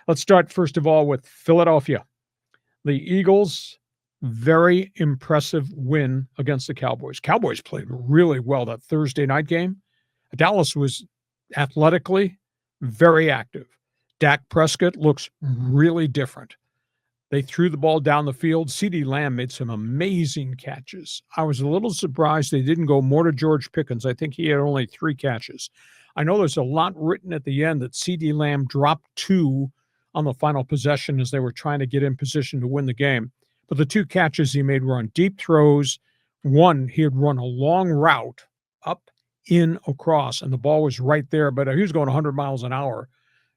Let's start, first of all, with Philadelphia. The Eagles, very impressive win against the Cowboys. Cowboys played really well that Thursday night game. Dallas was athletically very active. Dak Prescott looks really different. They threw the ball down the field. CeeDee Lamb made some amazing catches. I was a little surprised they didn't go more to George Pickens. I think he had only 3 catches. I know there's a lot written at the end that CeeDee Lamb dropped 2 on the final possession as they were trying to get in position to win the game. But the 2 catches he made were on deep throws. One, he had run a long route up, in, across, and the ball was right there, but he was going 100 miles an hour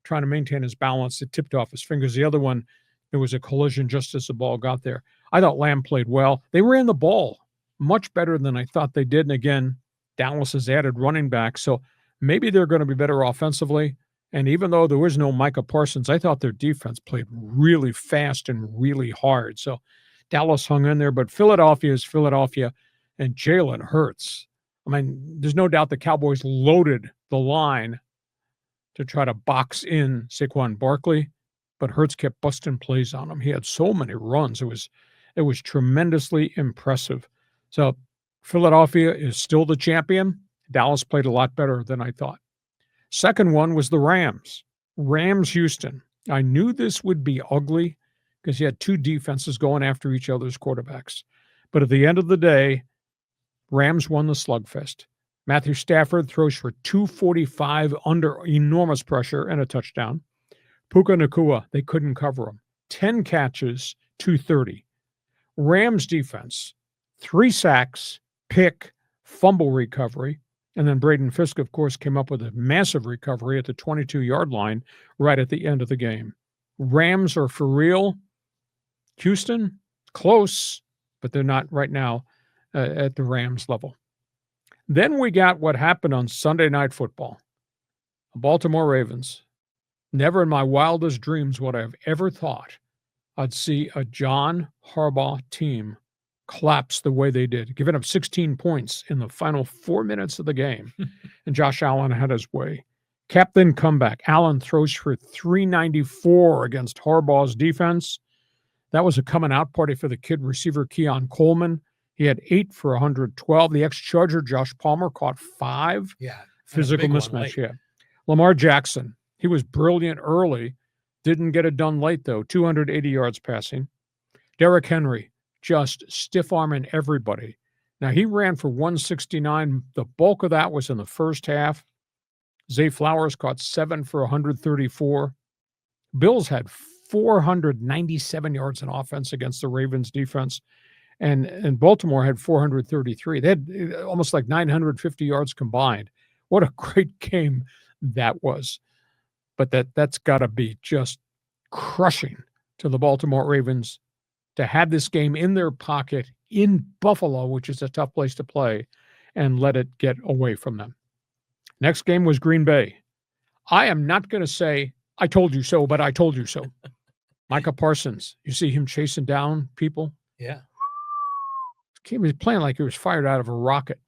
trying to maintain his balance. It tipped off his fingers. The other one, there was a collision just as the ball got there. I thought Lamb played well. They ran the ball much better than I thought they did. And again, Dallas has added running back, so maybe they're going to be better offensively. And even though there was no Micah Parsons, I thought their defense played really fast and really hard. So Dallas hung in there, but Philadelphia is Philadelphia, and Jalen Hurts. I mean, there's no doubt the Cowboys loaded the line to try to box in Saquon Barkley, but Hurts kept busting plays on him. He had so many runs. It was tremendously impressive. So Philadelphia is still the champion. Dallas played a lot better than I thought. Second one was the Rams. Rams-Houston. I knew this would be ugly because you had 2 defenses going after each other's quarterbacks. But at the end of the day, Rams won the slugfest. Matthew Stafford throws for 245 under enormous pressure and a touchdown. Puka Nacua, they couldn't cover him. 10 catches, 230. Rams defense, 3 sacks, pick, fumble recovery. And then Braden Fisk, of course, came up with a massive recovery at the 22-yard line right at the end of the game. Rams are for real. Houston, close, but they're not right now at the Rams level. Then we got what happened on Sunday Night Football. The Baltimore Ravens. Never in my wildest dreams would I have ever thought I'd see a John Harbaugh team collapse the way they did, giving up 16 points in the final 4 minutes of the game. And Josh Allen had his way. Captain comeback. Allen throws for 394 against Harbaugh's defense. That was a coming out party for the kid receiver Keon Coleman. He had 8 for 112. The ex-Charger Josh Palmer caught 5. Yeah. Physical mismatch. Yeah. Lamar Jackson. He was brilliant early. Didn't get it done late, though. 280 yards passing. Derrick Henry, just stiff-arming everybody. Now, he ran for 169. The bulk of that was in the first half. Zay Flowers caught 7 for 134. Bills had 497 yards in offense against the Ravens defense. And Baltimore had 433. They had almost like 950 yards combined. What a great game that was. But that's got to be just crushing to the Baltimore Ravens to have this game in their pocket in Buffalo, which is a tough place to play, and let it get away from them. Next game was Green Bay. I am not going to say, I told you so, but I told you so. Micah Parsons, you see him chasing down people? Yeah. He was playing like he was fired out of a rocket.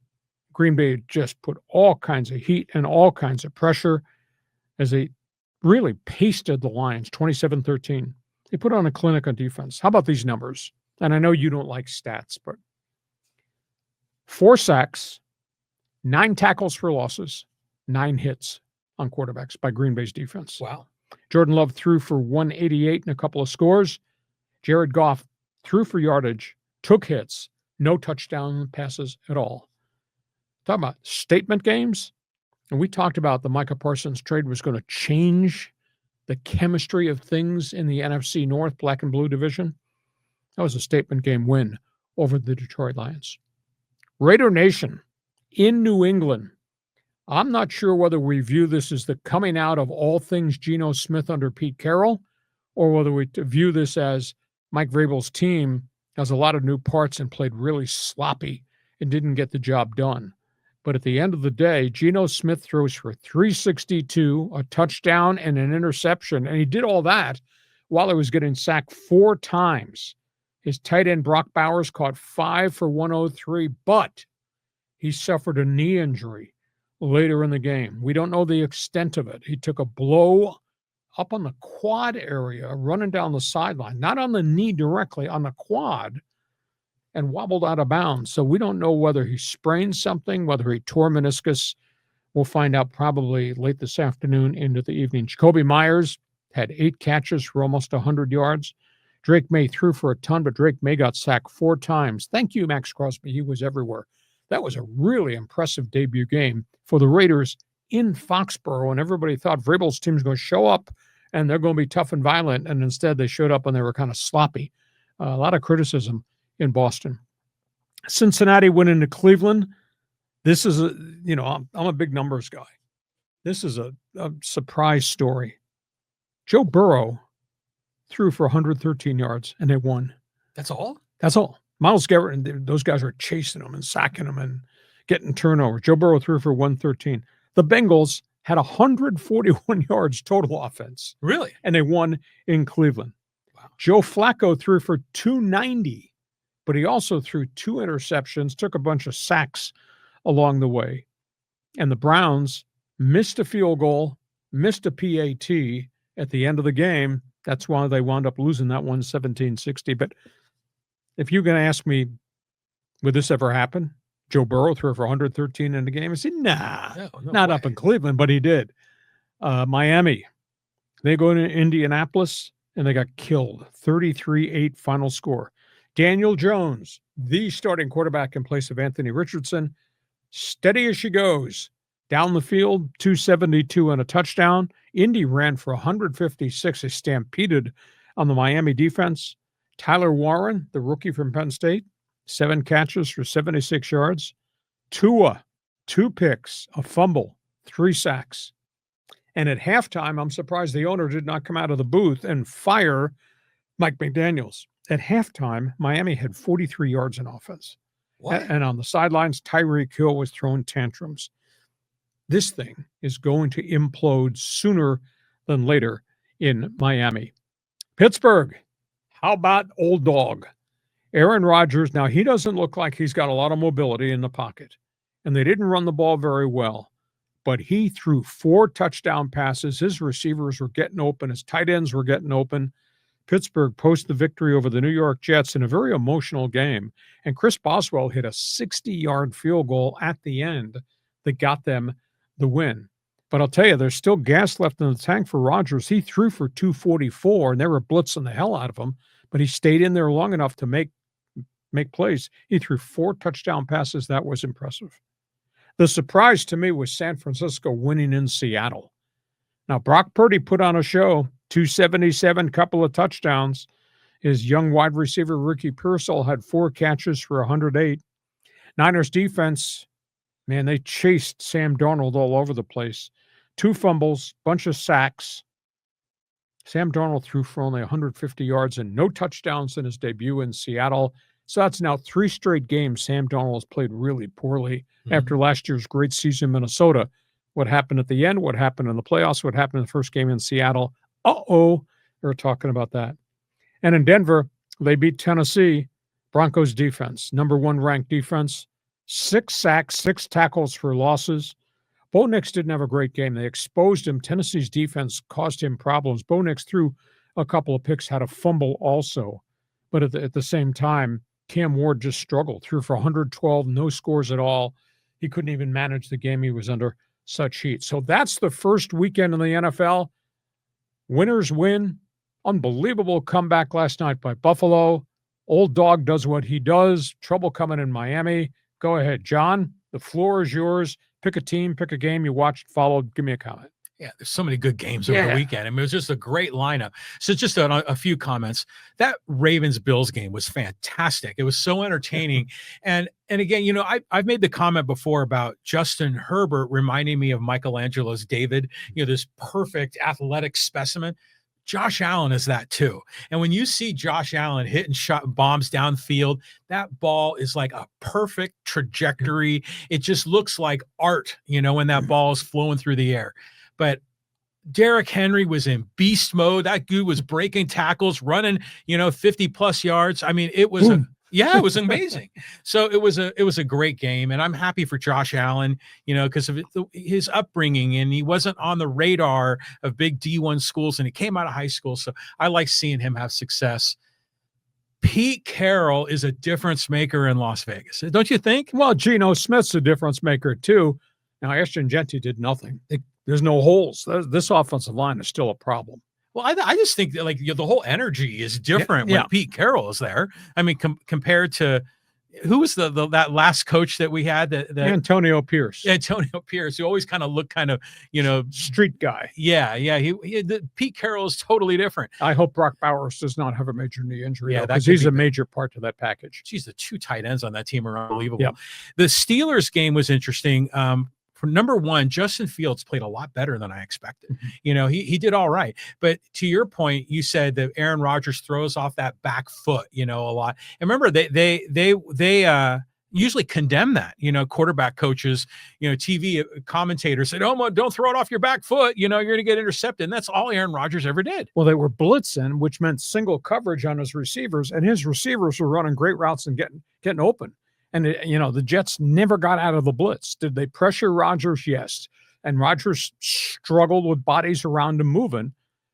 Green Bay just put all kinds of heat and all kinds of pressure as they really pasted the Lions, 27-13. They put on a clinic on defense. How about these numbers? And I know you don't like stats, but 4 sacks, 9 tackles for losses, 9 hits on quarterbacks by Green Bay's defense. Wow. Jordan Love threw for 188 and a couple of scores. Jared Goff threw for yardage, took hits, no touchdown passes at all. Talking about statement games. And we talked about the Micah Parsons trade was going to change the chemistry of things in the NFC North black and blue division. That was a statement game win over the Detroit Lions. Raider Nation in New England. I'm not sure whether we view this as the coming out of all things Geno Smith under Pete Carroll, or whether we view this as Mike Vrabel's team has a lot of new parts and played really sloppy and didn't get the job done. But at the end of the day, Geno Smith throws for 362, a touchdown, and an interception. And he did all that while he was getting sacked 4 times. His tight end, Brock Bowers, caught 5 for 103, but he suffered a knee injury later in the game. We don't know the extent of it. He took a blow up on the quad area, running down the sideline, not on the knee directly, on the quad, and wobbled out of bounds. So we don't know whether he sprained something, whether he tore meniscus. We'll find out probably late this afternoon into the evening. Jacoby Myers had 8 catches for almost 100 yards. Drake May threw for a ton, but Drake May got sacked 4 times. Thank you, Max Crosby. He was everywhere. That was a really impressive debut game for the Raiders in Foxborough, and everybody thought Vrabel's team's going to show up and they're going to be tough and violent, and instead they showed up and they were kind of sloppy. A lot of criticism in Boston. Cincinnati went into Cleveland. This is I'm a big numbers guy. This is a surprise story. Joe Burrow threw for 113 yards and they won. That's all? That's all. Myles Garrett and those guys were chasing him and sacking him and getting turnovers. Joe Burrow threw for 113. The Bengals had 141 yards total offense. Really? And they won in Cleveland. Wow. Joe Flacco threw for 290, but he also threw 2 interceptions, took a bunch of sacks along the way. And the Browns missed a field goal, missed a PAT at the end of the game. That's why they wound up losing that one 17-60. But if you're going to ask me, would this ever happen? Joe Burrow threw for 113 in the game. I said, nah, not up in Cleveland, but he did. Miami, they go to Indianapolis, and they got killed. 33-8 final score. Daniel Jones, the starting quarterback in place of Anthony Richardson, steady as she goes. Down the field, 272 and a touchdown. Indy ran for 156. They stampeded on the Miami defense. Tyler Warren, the rookie from Penn State, 7 catches for 76 yards. Tua, 2 picks, a fumble, 3 sacks. And at halftime, I'm surprised the owner did not come out of the booth and fire Mike McDaniels. At halftime, Miami had 43 yards in offense. What? And on the sidelines, Tyreek Hill was throwing tantrums. This thing is going to implode sooner than later in Miami. Pittsburgh, how about old dog? Aaron Rodgers, now he doesn't look like he's got a lot of mobility in the pocket, and they didn't run the ball very well, but he threw 4 touchdown passes. His receivers were getting open. His tight ends were getting open. Pittsburgh posted the victory over the New York Jets in a very emotional game, and Chris Boswell hit a 60-yard field goal at the end that got them the win. But I'll tell you, there's still gas left in the tank for Rodgers. He threw for 244, and they were blitzing the hell out of him, but he stayed in there long enough to make plays. He threw 4 touchdown passes. That was impressive. The surprise to me was San Francisco winning in Seattle. Now, Brock Purdy put on a show, 277, couple of touchdowns. His young wide receiver, Ricky Pearsall, had 4 catches for 108. Niners defense, man, they chased Sam Darnold all over the place. 2 fumbles, bunch of sacks. Sam Darnold threw for only 150 yards and no touchdowns in his debut in Seattle. So that's now 3 straight games Sam Darnold has played really poorly after last year's great season in Minnesota. What happened at the end, what happened in the playoffs, what happened in the first game in Seattle. They're talking about that. And in Denver, they beat Tennessee. Broncos defense, number 1 ranked defense, 6 sacks, 6 tackles for losses. Bo Nix didn't have a great game. They exposed him. Tennessee's defense caused him problems. Bo Nix threw a couple of picks, had a fumble also. But at the same time, Cam Ward just struggled. Threw for 112, no scores at all. He couldn't even manage the game. He was under such heat. So that's the first weekend in the NFL. Winners win. Unbelievable comeback last night by Buffalo. Old dog does what he does. Trouble coming in Miami. Go ahead, John. The floor is yours. Pick a team, pick a game you watched, followed. Give me a comment. Yeah, there's so many good games over the weekend. I mean, it was just a great lineup. So just a few comments. That Ravens-Bills game was fantastic. It was so entertaining. And again, I've made the comment before about Justin Herbert reminding me of Michelangelo's David, this perfect athletic specimen. Josh Allen is that too. And when you see Josh Allen hitting shot bombs downfield, that ball is like a perfect trajectory. It just looks like art, when that ball is flowing through the air. But Derrick Henry was in beast mode. That dude was breaking tackles, running, 50 plus yards. I mean, it was Yeah, it was amazing. So it was a great game, and I'm happy for Josh Allen, because of his upbringing, and he wasn't on the radar of big D1 schools, and he came out of high school. So I like seeing him have success. Pete Carroll is a difference maker in Las Vegas, don't you think? Well, Geno Smith's a difference maker too. Now, Ashton Genty did nothing. There's no holes. This offensive line is still a problem. Well, I just think that the whole energy is different when Pete Carroll is there. I mean, compared to who was that last coach that we had? That Antonio Pierce. Antonio Pierce, who always kind of looked street guy. Yeah. Pete Carroll is totally different. I hope Brock Bowers does not have a major knee injury. Yeah, because he's a major part of that package. Geez, the 2 tight ends on that team are unbelievable. Yep. The Steelers game was interesting. For number one, Justin Fields played a lot better than I expected. Mm-hmm. He did all right. But to your point, you said that Aaron Rodgers throws off that back foot, a lot. And remember, they usually condemn that. Quarterback coaches, TV commentators said, "Oh, don't throw it off your back foot. You're going to get intercepted." And that's all Aaron Rodgers ever did. Well, they were blitzing, which meant single coverage on his receivers, and his receivers were running great routes and getting open. And, the Jets never got out of the blitz. Did they pressure Rodgers? Yes. And Rodgers struggled with bodies around him moving.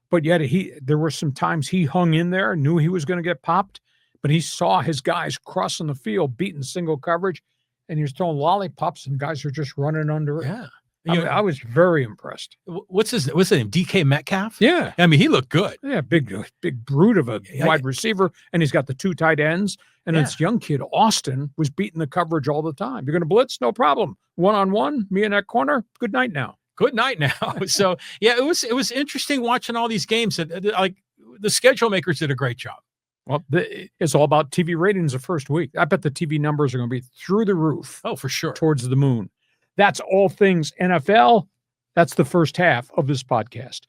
But yet there were some times he hung in there, knew he was going to get popped, but he saw his guys crossing the field, beating single coverage, and he was throwing lollipops, and guys are just running under it. Yeah. I was very impressed. What's his name? DK Metcalf? Yeah. I mean, he looked good. Yeah, big brute of a wide receiver, and he's got the 2 tight ends. And this young kid, Austin, was beating the coverage all the time. You're going to blitz? No problem. One-on-one, me in that corner, good night now. Good night now. So, it was interesting watching all these games. Like, the schedule makers did a great job. Well, it's all about TV ratings the first week. I bet the TV numbers are going to be through the roof. Oh, for sure. Towards the moon. That's all things NFL. That's the first half of this podcast.